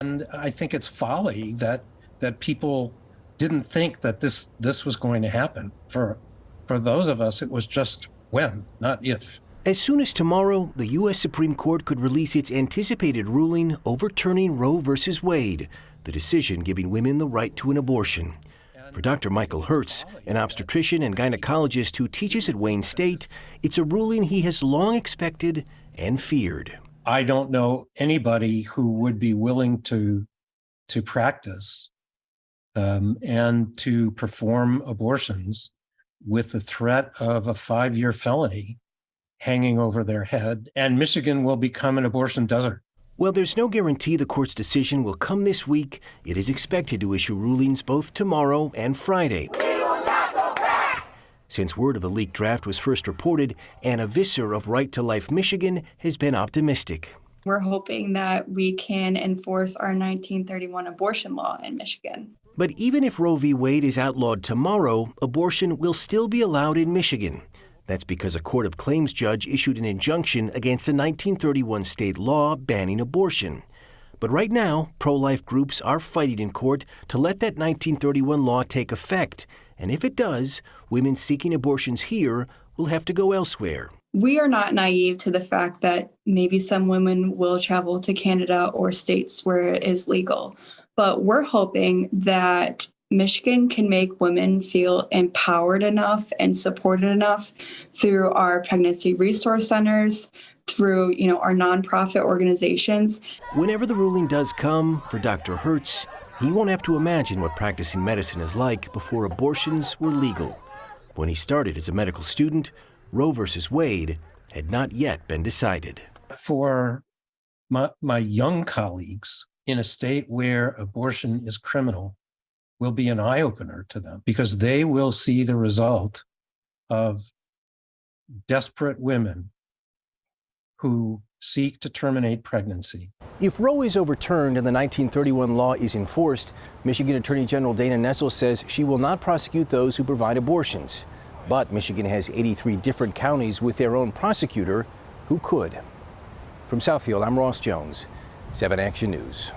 And I think it's folly that people didn't think that this was going to happen. For those of us, it was just when, not if. As soon as tomorrow, the U.S. Supreme Court could release its anticipated ruling overturning Roe v. Wade, the decision giving women the right to an abortion. For Dr. Michael Hertz, an obstetrician and gynecologist who teaches at Wayne State, it's a ruling he has long expected and feared. I don't know anybody who would be willing to practice and to perform abortions with the threat of a 5-year felony hanging over their head, and Michigan will become an abortion desert. Well, there's no guarantee the court's decision will come this week. It is expected to issue rulings both tomorrow and Friday. We will not go back. Since word of the leaked draft was first reported, Anna Visser of Right to Life Michigan has been optimistic. We're hoping that we can enforce our 1931 abortion law in Michigan. But even if Roe v. Wade is outlawed tomorrow, abortion will still be allowed in Michigan. That's because a court of claims judge issued an injunction against a 1931 state law banning abortion. But right now, pro-life groups are fighting in court to let that 1931 law take effect. And if it does, women seeking abortions here will have to go elsewhere. We are not naive to the fact that maybe some women will travel to Canada or states where it is legal. But we're hoping that Michigan can make women feel empowered enough and supported enough through our pregnancy resource centers, through our nonprofit organizations. Whenever the ruling does come, for Dr. Hertz, he won't have to imagine what practicing medicine is like before abortions were legal. When he started as a medical student, Roe versus Wade had not yet been decided. For my young colleagues in a state where abortion is criminal, will be an eye-opener to them, because they will see the result of desperate women who seek to terminate pregnancy. If Roe is overturned and the 1931 law is enforced, Michigan Attorney General Dana Nessel says she will not prosecute those who provide abortions. But Michigan has 83 different counties with their own prosecutor who could. From Southfield, I'm Ross Jones, 7 Action News.